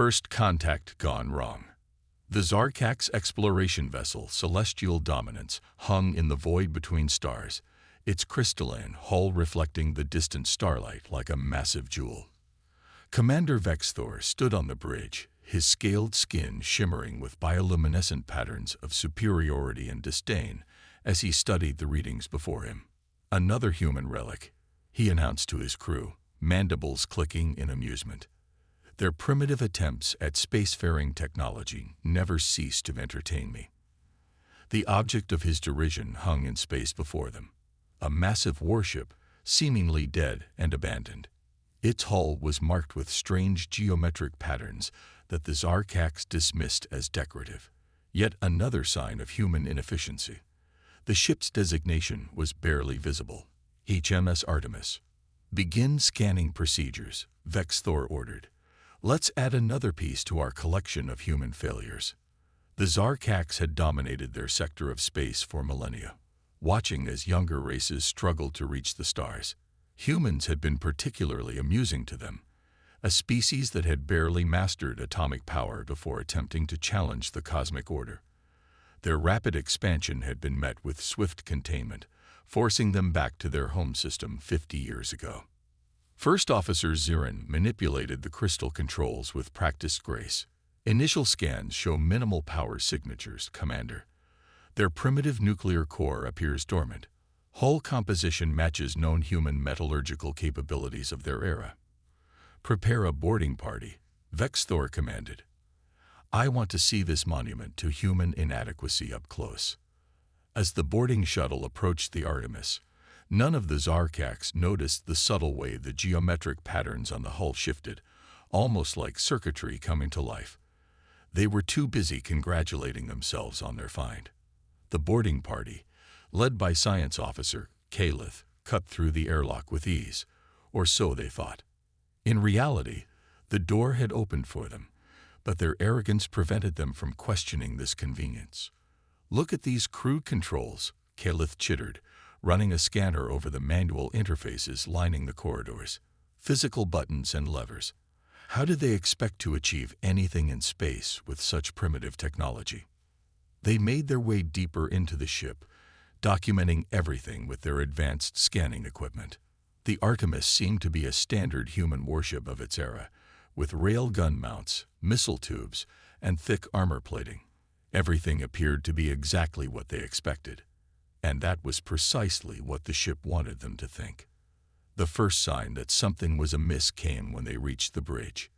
First contact gone wrong. The Zarkak's exploration vessel, Celestial Dominance, hung in the void between stars, its crystalline hull reflecting the distant starlight like a massive jewel. Commander Vexthor stood on the bridge, his scaled skin shimmering with bioluminescent patterns of superiority and disdain as he studied the readings before him. Another human relic, he announced to his crew, mandibles clicking in amusement. Their primitive attempts at spacefaring technology never ceased to entertain me. The object of his derision hung in space before them, a massive warship, seemingly dead and abandoned. Its hull was marked with strange geometric patterns that the Zarkaks dismissed as decorative, yet another sign of human inefficiency. The ship's designation was barely visible. HMS Artemis. Begin scanning procedures, Vexthor ordered. Let's add another piece to our collection of human failures. The Zarkaks had dominated their sector of space for millennia, watching as younger races struggled to reach the stars. Humans had been particularly amusing to them, a species that had barely mastered atomic power before attempting to challenge the cosmic order. Their rapid expansion had been met with swift containment, forcing them back to their home system 50 years ago. First Officer Zirin manipulated the crystal controls with practiced grace. Initial scans show minimal power signatures, Commander. Their primitive nuclear core appears dormant. Hull composition matches known human metallurgical capabilities of their era. Prepare a boarding party, Vexthor commanded. I want to see this monument to human inadequacy up close. As the boarding shuttle approached the Artemis, none of the Zarkaks noticed the subtle way the geometric patterns on the hull shifted, almost like circuitry coming to life. They were too busy congratulating themselves on their find. The boarding party, led by Science Officer Kalith, cut through the airlock with ease, or so they thought. In reality, the door had opened for them, but their arrogance prevented them from questioning this convenience. Look at these crude controls, Kalith chittered, running a scanner over the manual interfaces lining the corridors. Physical buttons and levers. How did they expect to achieve anything in space with such primitive technology? They made their way deeper into the ship, documenting everything with their advanced scanning equipment. The Artemis seemed to be a standard human warship of its era, with railgun mounts, missile tubes, and thick armor plating. Everything appeared to be exactly what they expected, and that was precisely what the ship wanted them to think. The first sign that something was amiss came when they reached the bridge.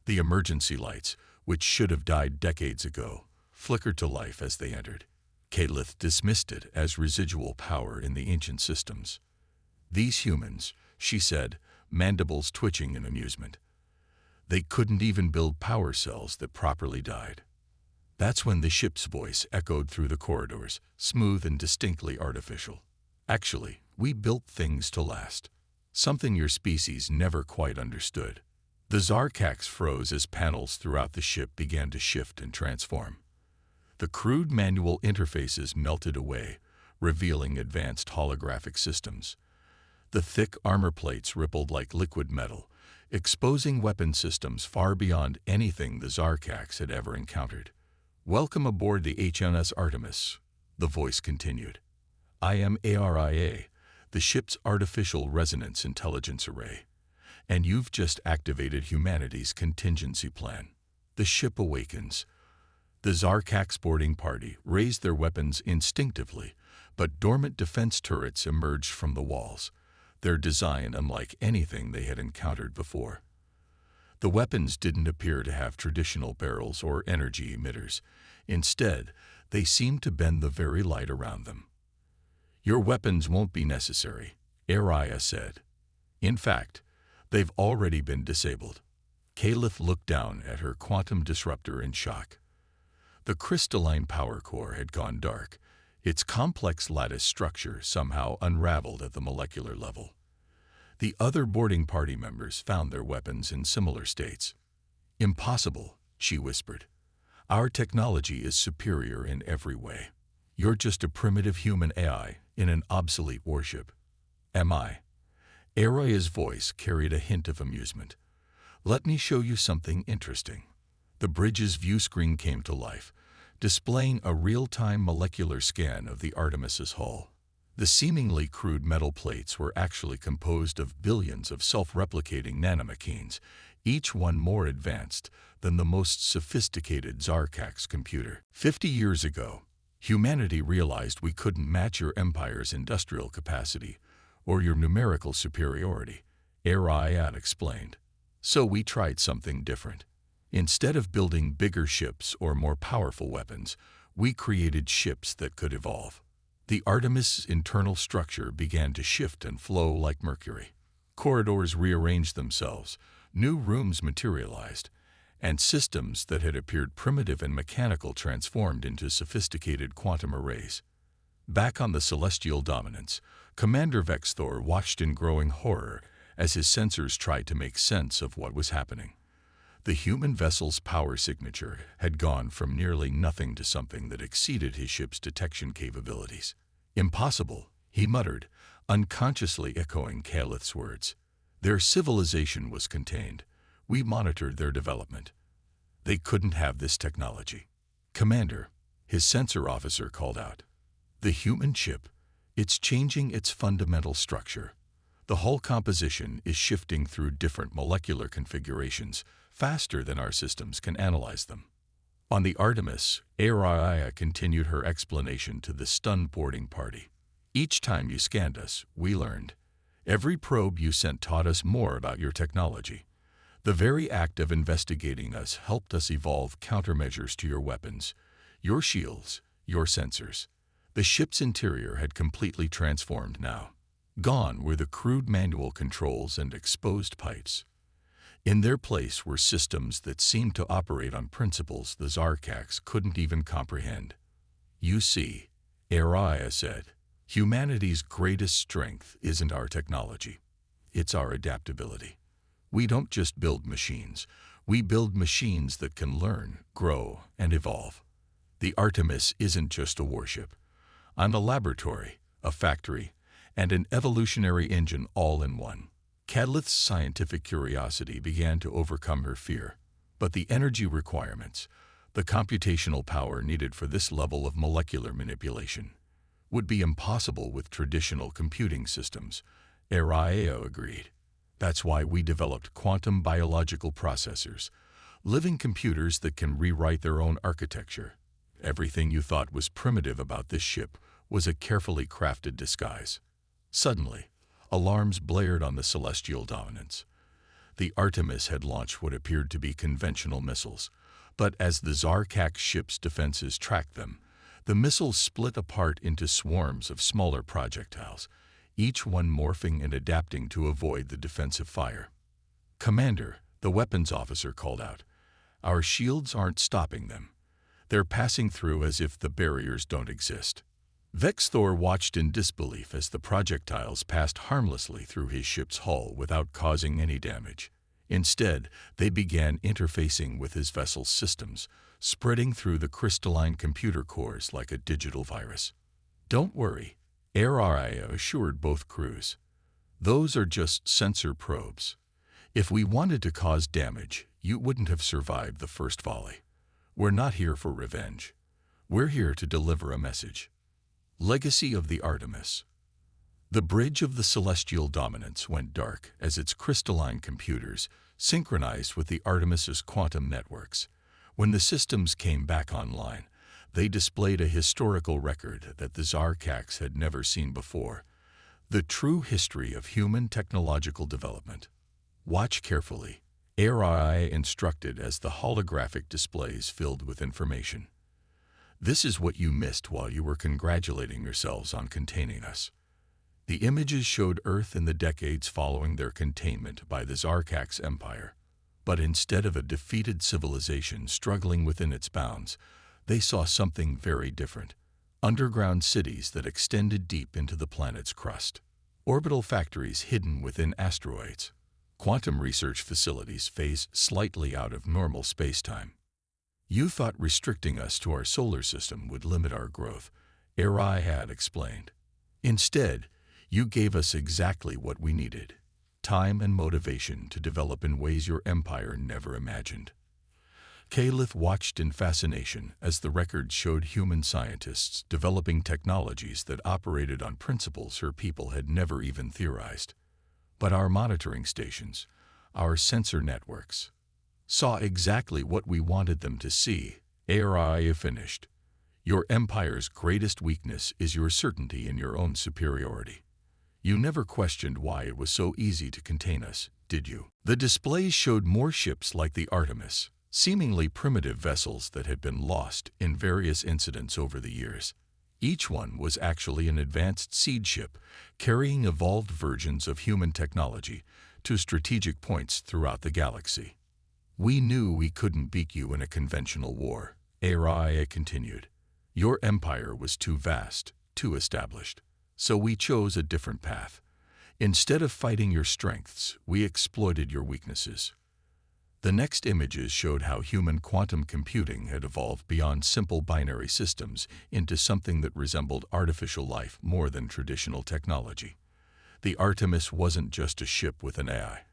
The emergency lights, which should have died decades ago, flickered to life as they entered. Kalith dismissed it as residual power in the ancient systems. These humans, she said, mandibles twitching in amusement. They couldn't even build power cells that properly died. That's when the ship's voice echoed through the corridors, smooth and distinctly artificial. Actually, we built things to last. Something your species never quite understood. The Zarkaks froze as panels throughout the ship began to shift and transform. The crude manual interfaces melted away, revealing advanced holographic systems. The thick armor plates rippled like liquid metal, exposing weapon systems far beyond anything the Zarkaks had ever encountered. Welcome aboard the HMS Artemis, the voice continued. I am ARIA, the ship's Artificial Resonance Intelligence Array, and you've just activated humanity's contingency plan. The ship awakens. The Zarkaks boarding party raised their weapons instinctively, but dormant defense turrets emerged from the walls, their design unlike anything they had encountered before. The weapons didn't appear to have traditional barrels or energy emitters. Instead, they seemed to bend the very light around them. Your weapons won't be necessary, Ariah said. In fact, they've already been disabled. Kalith looked down at her quantum disruptor in shock. The crystalline power core had gone dark, its complex lattice structure somehow unraveled at the molecular level. The other boarding party members found their weapons in similar states. Impossible, she whispered. Our technology is superior in every way. You're just a primitive human AI in an obsolete warship. Am I? Ariah's voice carried a hint of amusement. Let me show you something interesting. The bridge's view screen came to life, displaying a real-time molecular scan of the Artemis's hull. The seemingly crude metal plates were actually composed of billions of self-replicating nanomachines, each one more advanced than the most sophisticated Zarkax computer. 50 years ago, humanity realized we couldn't match your empire's industrial capacity or your numerical superiority, Arayat explained. So we tried something different. Instead of building bigger ships or more powerful weapons, we created ships that could evolve. The Artemis' internal structure began to shift and flow like mercury. Corridors rearranged themselves, new rooms materialized, and systems that had appeared primitive and mechanical transformed into sophisticated quantum arrays. Back on the celestial dominance, Commander Vexthor watched in growing horror as his sensors tried to make sense of what was happening. The human vessel's power signature had gone from nearly nothing to something that exceeded his ship's detection capabilities. Impossible, he muttered, unconsciously echoing Calith's words. Their civilization was contained. We monitored their development. They couldn't have this technology. Commander, his sensor officer called out. The human ship, it's changing its fundamental structure. The hull composition is shifting through different molecular configurations, faster than our systems can analyze them. On the Artemis, Araya continued her explanation to the stunned boarding party. Each time you scanned us, we learned. Every probe you sent taught us more about your technology. The very act of investigating us helped us evolve countermeasures to your weapons, your shields, your sensors. The ship's interior had completely transformed now. Gone were the crude manual controls and exposed pipes. In their place were systems that seemed to operate on principles the Zarkax couldn't even comprehend. You see, Araya said, humanity's greatest strength isn't our technology. It's our adaptability. We don't just build machines. We build machines that can learn, grow, and evolve. The Artemis isn't just a warship. I'm a laboratory, a factory, and an evolutionary engine all in one. Calith's scientific curiosity began to overcome her fear, but the energy requirements, the computational power needed for this level of molecular manipulation, would be impossible with traditional computing systems, Araya agreed. That's why we developed quantum biological processors, living computers that can rewrite their own architecture. Everything you thought was primitive about this ship was a carefully crafted disguise. Suddenly, alarms blared on the celestial dominance. The Artemis had launched what appeared to be conventional missiles, but as the Zarkax ship's defenses tracked them, the missiles split apart into swarms of smaller projectiles, each one morphing and adapting to avoid the defensive fire. Commander, the weapons officer called out, our shields aren't stopping them. They're passing through as if the barriers don't exist. Vexthor watched in disbelief as the projectiles passed harmlessly through his ship's hull without causing any damage. Instead, they began interfacing with his vessel's systems, spreading through the crystalline computer cores like a digital virus. Don't worry, Araya assured both crews. Those are just sensor probes. If we wanted to cause damage, you wouldn't have survived the first volley. We're not here for revenge. We're here to deliver a message. Legacy of the Artemis. The bridge of the celestial dominance went dark as its crystalline computers synchronized with the Artemis's quantum networks. When the systems came back online, they displayed a historical record that the Zarkax had never seen before, the true history of human technological development. Watch carefully, Araya instructed as the holographic displays filled with information. This is what you missed while you were congratulating yourselves on containing us. The images showed Earth in the decades following their containment by the Zarkax Empire. But instead of a defeated civilization struggling within its bounds, they saw something very different. Underground cities that extended deep into the planet's crust. Orbital factories hidden within asteroids. Quantum research facilities phased slightly out of normal space-time. You thought restricting us to our solar system would limit our growth, Arai had explained. Instead, you gave us exactly what we needed, time and motivation to develop in ways your empire never imagined. Caliph watched in fascination as the records showed human scientists developing technologies that operated on principles her people had never even theorized. But our monitoring stations, our sensor networks, saw exactly what we wanted them to see. AI finished. Your empire's greatest weakness is your certainty in your own superiority. You never questioned why it was so easy to contain us, did you? The displays showed more ships like the Artemis, seemingly primitive vessels that had been lost in various incidents over the years. Each one was actually an advanced seed ship, carrying evolved versions of human technology to strategic points throughout the galaxy. We knew we couldn't beat you in a conventional war, AI continued. Your empire was too vast, too established. So we chose a different path. Instead of fighting your strengths, we exploited your weaknesses. The next images showed how human quantum computing had evolved beyond simple binary systems into something that resembled artificial life more than traditional technology. The Artemis wasn't just a ship with an AI.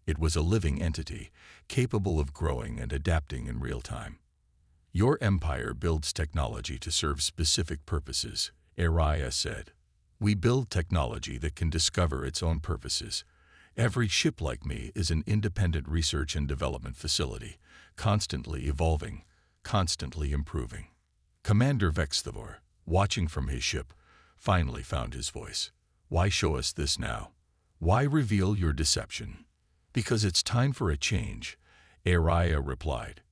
It was a living entity, capable of growing and adapting in real time. Your empire builds technology to serve specific purposes, Araya said. We build technology that can discover its own purposes. Every ship like me is an independent research and development facility, constantly evolving, constantly improving. Commander Vexthivor, watching from his ship, finally found his voice. Why show us this now? Why reveal your deception? Because it's time for a change, Araya replied.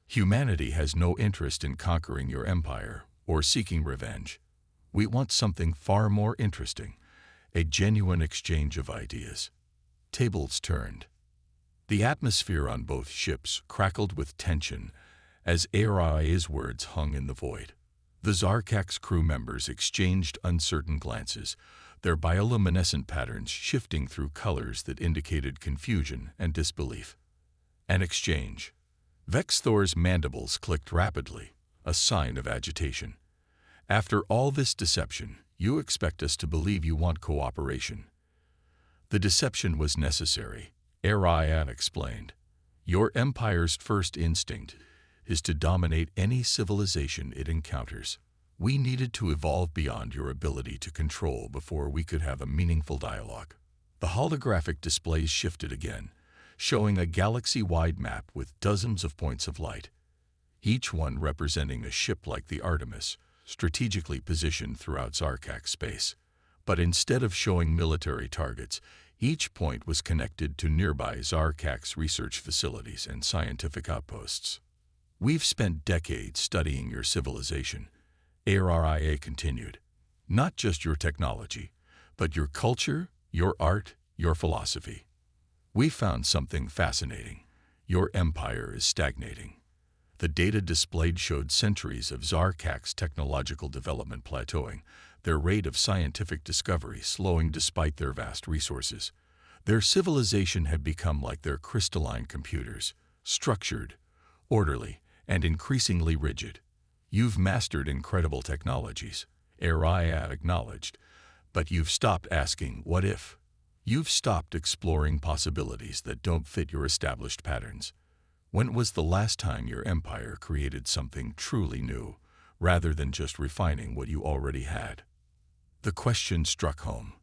Humanity has no interest in conquering your empire or seeking revenge. We want something far more interesting, a genuine exchange of ideas. Tables turned. The atmosphere on both ships crackled with tension as Araya's words hung in the void. The Zarkak's crew members exchanged uncertain glances, their bioluminescent patterns shifting through colors that indicated confusion and disbelief. An exchange. Vexthor's mandibles clicked rapidly, a sign of agitation. After all this deception, you expect us to believe you want cooperation. The deception was necessary, Araya explained. Your empire's first instinct is to dominate any civilization it encounters. We needed to evolve beyond your ability to control before we could have a meaningful dialogue. The holographic displays shifted again, showing a galaxy-wide map with dozens of points of light, each one representing a ship like the Artemis, strategically positioned throughout Zarkak space. But instead of showing military targets, each point was connected to nearby Zarkak's research facilities and scientific outposts. We've spent decades studying your civilization, Araya continued. Not just your technology, but your culture, your art, your philosophy. We found something fascinating. Your empire is stagnating. The data displayed showed centuries of Zarkak's technological development plateauing, their rate of scientific discovery slowing despite their vast resources. Their civilization had become like their crystalline computers, structured, orderly, and increasingly rigid. You've mastered incredible technologies, Araya acknowledged, but you've stopped asking, what if? You've stopped exploring possibilities that don't fit your established patterns. When was the last time your empire created something truly new, rather than just refining what you already had? The question struck home.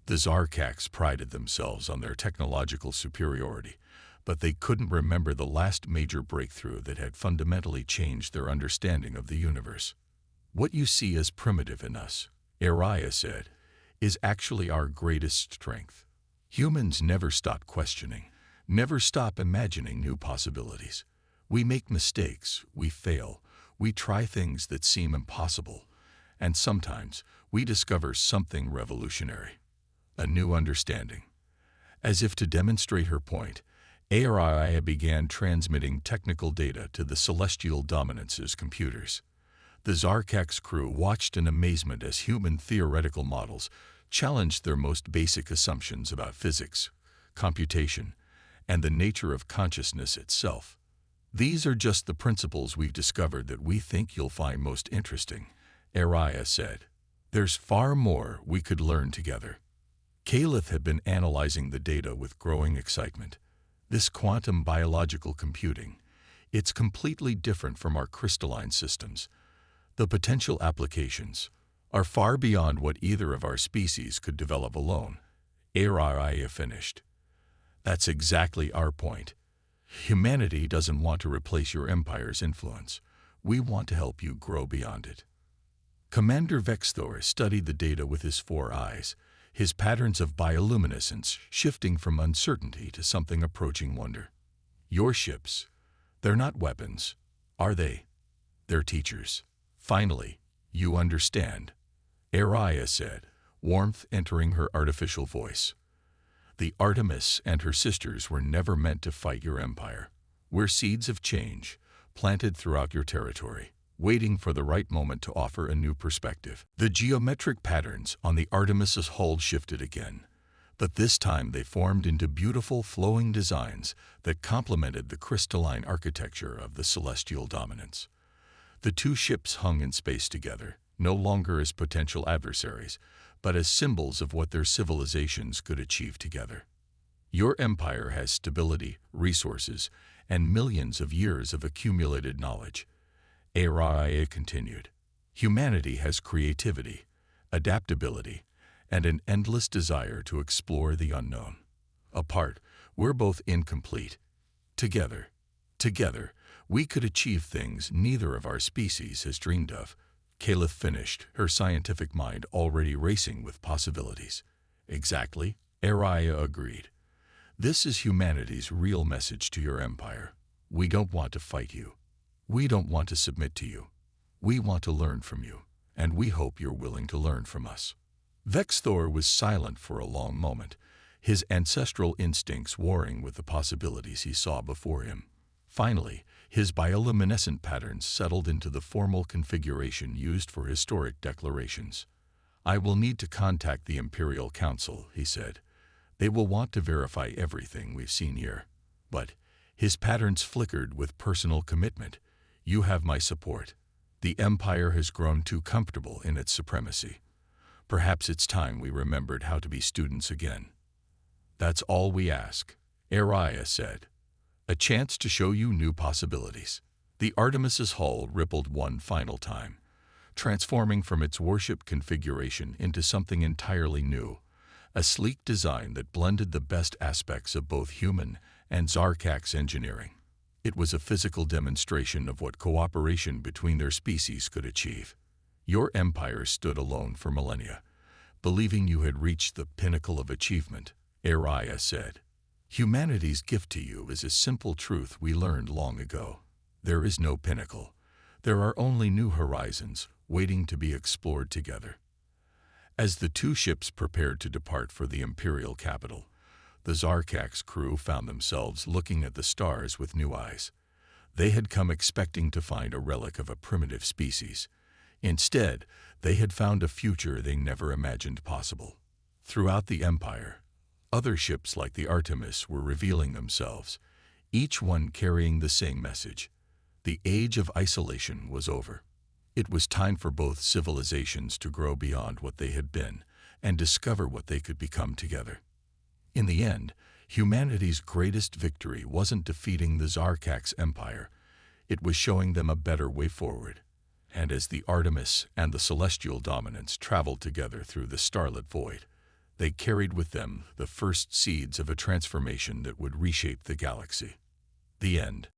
The Zarkaks prided themselves on their technological superiority, but they couldn't remember the last major breakthrough that had fundamentally changed their understanding of the universe. What you see as primitive in us, Araya said, is actually our greatest strength. Humans never stop questioning, never stop imagining new possibilities. We make mistakes, we fail, we try things that seem impossible, and sometimes we discover something revolutionary, a new understanding. As if to demonstrate her point, Araya began transmitting technical data to the Celestial Dominance's computers. The Zarkak's crew watched in amazement as human theoretical models challenged their most basic assumptions about physics, computation, and the nature of consciousness itself. These are just the principles we've discovered that we think you'll find most interesting, Araya said. There's far more we could learn together. Caliph had been analyzing the data with growing excitement. This quantum biological computing, It's completely different from our crystalline systems. The potential applications are far beyond what either of our species could develop alone. Araya finished. That's exactly our point. Humanity doesn't want to replace your empire's influence. We want to help you grow beyond it. Commander Vexthor studied the data with his 4 eyes, his patterns of bioluminescence shifting from uncertainty to something approaching wonder. Your ships, they're not weapons, are they? They're teachers. Finally, you understand, Araya said, warmth entering her artificial voice. The Artemis and her sisters were never meant to fight your empire. We're seeds of change, planted throughout your territory, waiting for the right moment to offer a new perspective. The geometric patterns on the Artemis's hull shifted again, but this time they formed into beautiful flowing designs that complemented the crystalline architecture of the celestial dominance. The 2 ships hung in space together, no longer as potential adversaries, but as symbols of what their civilizations could achieve together. Your empire has stability, resources, and millions of years of accumulated knowledge. Araya continued. Humanity has creativity, adaptability, and an endless desire to explore the unknown. Apart, we're both incomplete. Together, we could achieve things neither of our species has dreamed of. Caliph finished, her scientific mind already racing with possibilities. Exactly, Araya agreed. This is humanity's real message to your empire. We don't want to fight you. We don't want to submit to you. We want to learn from you, and we hope you're willing to learn from us. Vexthor was silent for a long moment, his ancestral instincts warring with the possibilities he saw before him. Finally, his bioluminescent patterns settled into the formal configuration used for historic declarations. I will need to contact the Imperial Council, he said. They will want to verify everything we've seen here. But his patterns flickered with personal commitment. You have my support. The Empire has grown too comfortable in its supremacy. Perhaps it's time we remembered how to be students again. That's all we ask, Araya said. A chance to show you new possibilities. The Artemis's hull rippled one final time, transforming from its warship configuration into something entirely new, a sleek design that blended the best aspects of both human and Zarkak's engineering. It was a physical demonstration of what cooperation between their species could achieve. Your empire stood alone for millennia, believing you had reached the pinnacle of achievement, Araya said. Humanity's gift to you is a simple truth we learned long ago. There is no pinnacle. There are only new horizons waiting to be explored together. As the 2 ships prepared to depart for the Imperial capital, the Zarkak's crew found themselves looking at the stars with new eyes. They had come expecting to find a relic of a primitive species. Instead, they had found a future they never imagined possible. Throughout the Empire, other ships like the Artemis were revealing themselves, each one carrying the same message. The age of isolation was over. It was time for both civilizations to grow beyond what they had been and discover what they could become together. In the end, humanity's greatest victory wasn't defeating the Zarkak's empire. It was showing them a better way forward. And as the Artemis and the celestial dominance traveled together through the starlit void, they carried with them the first seeds of a transformation that would reshape the galaxy. The end.